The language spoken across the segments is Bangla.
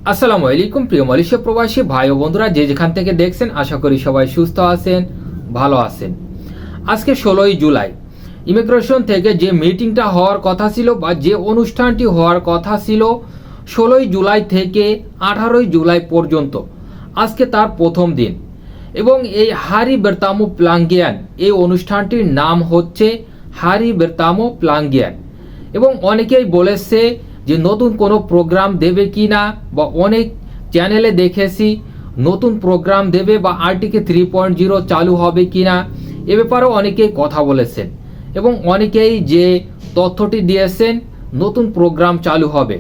আসসালামু আলাইকুম প্রিয় মালয়েশিয়া প্রবাসী ভাই ও বন্ধুরা, যে যেখান থেকে দেখছেন আশা করি সবাই সুস্থ আছেন, ভালো আছেন। আজকে 16ই জুলাই ইমিগ্রেশন থেকে যে মিটিংটা হওয়ার কথা ছিল বা যে অনুষ্ঠানটি হওয়ার কথা ছিল 16ই জুলাই থেকে 18ই জুলাই পর্যন্ত, আজকে তার প্রথম দিন। এবং এই হারি বেরতামো প্লাঙ্গিয়ান এই অনুষ্ঠানটির নাম হচ্ছে হারি বেরতামো প্লাঙ্গিয়ান। এবং অনেকেই বলেছে যে নতুন কোনো প্রোগ্রাম দেবে কি না, বা অনেক চ্যানেলে দেখেছি নতুন প্রোগ্রাম দেবে বা আরটিকে 3.0 চালু হবে কি না, এ ব্যাপারেও অনেকেই কথা বলেছেন। এবং অনেকেই যে তথ্যটি দিয়েছেন নতুন প্রোগ্রাম চালু হবে।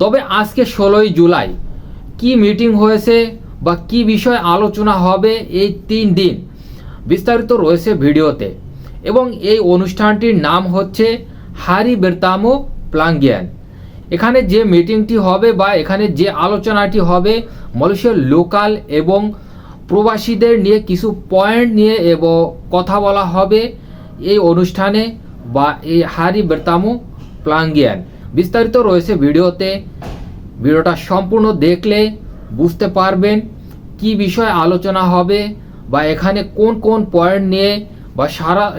তবে আজকে 16ই জুলাই কি মিটিং হয়েছে বা কি বিষয় আলোচনা হবে এই 3 দিন বিস্তারিত রয়েছে ভিডিওতে। এবং এই অনুষ্ঠানটির নাম হচ্ছে হারি বেরতামো প্লাঙ্গিয়ান। এখানে যে মিটিংটি হবে বা এখানে যে আলোচনাটি হবে মালয়েশিয়ার লোকাল এবং প্রবাসীদের নিয়ে কিছু পয়েন্ট নিয়ে এবং কথা বলা হবে এই অনুষ্ঠানে বা এই হারি বেরতামো প্লাঙ্গিয়ান। বিস্তারিত রয়েছে ভিডিওতে। ভিডিওটা সম্পূর্ণ দেখলে বুঝতে পারবেন কি বিষয় আলোচনা হবে বা এখানে কোন কোন পয়েন্ট নিয়ে বা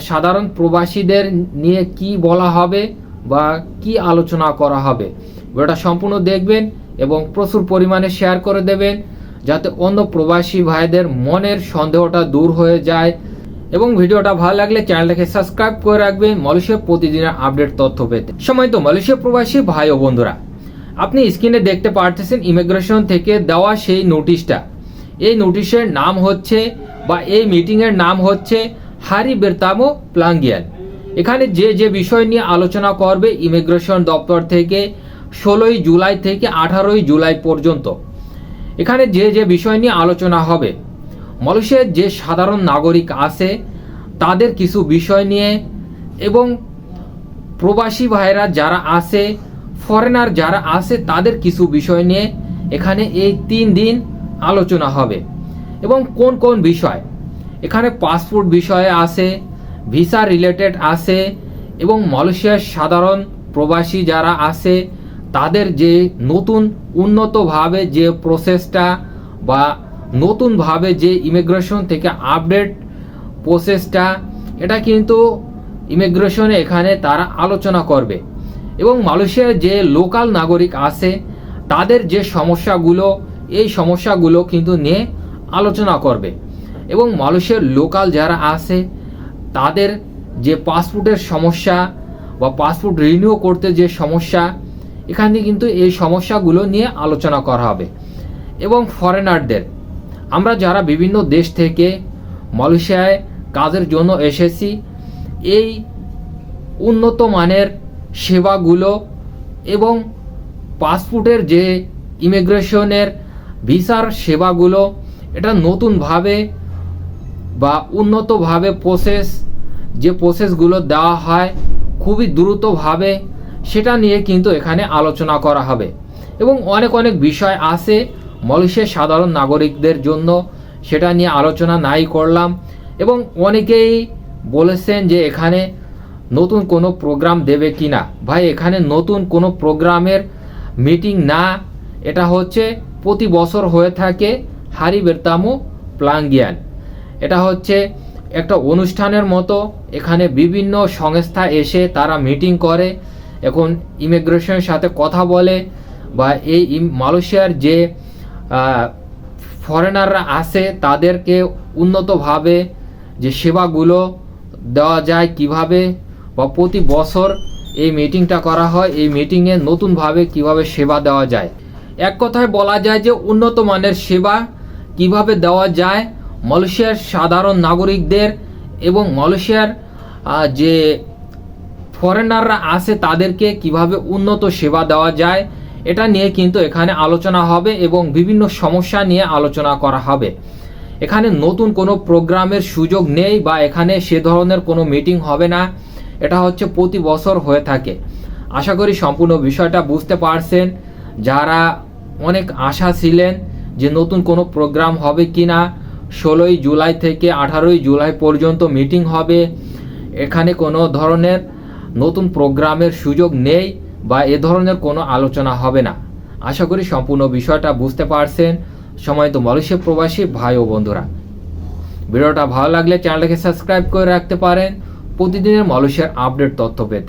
সাধারণ প্রবাসীদের নিয়ে কি বলা হবে বা কি আলোচনা করা হবে। ভিডিওটা সম্পূর্ণ দেখবেন এবং প্রচুর পরিমাণে শেয়ার করে দেবেন, যাতে অন্য প্রবাসী ভাইদের মনের সন্দেহটা দূর হয়ে যায়। এবং ভিডিওটা ভালো লাগলে চ্যানেলটাকে সাবস্ক্রাইব করে রাখবেন মালয়েশিয়ার প্রতিদিনের আপডেট তথ্য পেতে। সময় তো মালয়েশিয়া প্রবাসী ভাই ও বন্ধুরা, আপনি স্ক্রিনে দেখতে পারতেছেন ইমিগ্রেশন থেকে দেওয়া সেই নোটিশটা। এই নোটিশের নাম হচ্ছে বা এই মিটিংয়ের নাম হচ্ছে হারি বেরতামো প্লাঙ্গিয়ান। এখানে যে যে বিষয় নিয়ে আলোচনা করবে ইমিগ্রেশন দপ্তর থেকে 16ই জুলাই থেকে 18ই জুলাই পর্যন্ত, এখানে যে যে বিষয় নিয়ে আলোচনা হবে, মালয়েশিয়ার যে সাধারণ নাগরিক আছে তাদের কিছু বিষয় নিয়ে, এবং প্রবাসী ভাইরা যারা আছে, ফরেনার যারা আছে তাদের কিছু বিষয় নিয়ে এখানে এই 3 দিন আলোচনা হবে। এবং কোন কোন বিষয়, এখানে পাসপোর্ট বিষয়ে আছে, ভিসা রিলেটেড আছে, এবং মালয়েশিয়ার সাধারণ প্রবাসী যারা আছে তাদের যে নতুন উন্নতভাবে যে প্রসেসটা বা নতুনভাবে যে ইমিগ্রেশন থেকে আপডেট প্রসেসটা, এটা কিন্তু ইমিগ্রেশনে এখানে তারা আলোচনা করবে। এবং মালয়েশিয়ার যে লোকাল নাগরিক আছে তাদের যে সমস্যাগুলো, এই সমস্যাগুলো কিন্তু নিয়ে আলোচনা করবে। এবং মালয়েশিয়ার লোকাল যারা আছে তাদের যে পাসপোর্টের সমস্যা বা পাসপোর্ট রিনিউ করতে যে সমস্যা, এখানে কিন্তু এই সমস্যাগুলো নিয়ে আলোচনা করা হবে। এবং ফরেনারদের, আমরা যারা বিভিন্ন দেশ থেকে মালয়েশিয়ায় কাজের জন্য এসেছি, এই উন্নত মানের সেবাগুলো এবং পাসপোর্টের যে ইমিগ্রেশনের ভিসার সেবাগুলো, এটা নতুনভাবে বা উন্নতভাবে যে প্রসেসগুলো দেওয়া হয় খুবই দ্রুতভাবে, সেটা নিয়ে কিন্তু এখানে আলোচনা করা হবে। এবং অনেক অনেক বিষয় আছে মালয়েশিয়ার সাধারণ নাগরিকদের জন্য, সেটা নিয়ে আলোচনা নাই করলাম। এবং অনেকেই বলেছেন যে এখানে নতুন কোনো প্রোগ্রাম দেবে কি না। ভাই, এখানে নতুন কোনো প্রোগ্রামের মিটিং না, এটা হচ্ছে প্রতি বছর হয়ে থাকে হারি বেরতামো প্লাঙ্গিয়ান। এটা হচ্ছে একটা অনুষ্ঠানের মতো, এখানে বিভিন্ন সংস্থা এসে তারা মিটিং করে, এখন ইমিগ্রেশনের সাথে কথা বলে, বা এই মালয়েশিয়ার যে ফরেনাররা আছে তাদেরকে উন্নতভাবে যে সেবাগুলো দেওয়া যায় কিভাবে, বা প্রতি বছর এই মিটিংটা করা হয়, এই মিটিংয়ে নতুনভাবে কিভাবে সেবা দেওয়া যায়। এক কথায় বলা যায় যে উন্নত মানের সেবা কিভাবে দেওয়া যায় মালয়েশিয়ার সাধারণ নাগরিকদের, এবং মালয়েশিয়ার যে ফরেনাররা আছে তাদেরকে কিভাবে উন্নত সেবা দেওয়া যায়, এটা নিয়ে কিন্তু এখানে আলোচনা হবে এবং বিভিন্ন সমস্যা নিয়ে আলোচনা করা হবে। এখানে নতুন কোনো প্রোগ্রামের সুযোগ নেই বা এখানে সে ধরনের কোনো মিটিং হবে না, এটা হচ্ছে প্রতি বছর হয়ে থাকে। আশা করি সম্পূর্ণ বিষয়টা বুঝতে পারছেন। যারা অনেক আশা ছিলেন যে নতুন কোনো প্রোগ্রাম হবে কি না, 16ই জুলাই থেকে 18ই জুলাই পর্যন্ত মিটিং হবে, এখানে কোনো ধরনের নতুন প্রোগ্রামের সুযোগ নেই বা এ ধরনের কোনো আলোচনা হবে না। আশা করি সম্পূর্ণ বিষয়টা বুঝতে পারছেন সম্মানিত মালয়েশিয়া প্রবাসী ভাই ও বন্ধুরা। ভিডিওটা ভালো লাগলে চ্যানেলটাকে সাবস্ক্রাইব করে রাখতে পারেন প্রতিদিনের মালয়েশিয়ার আপডেট তথ্য পেতে।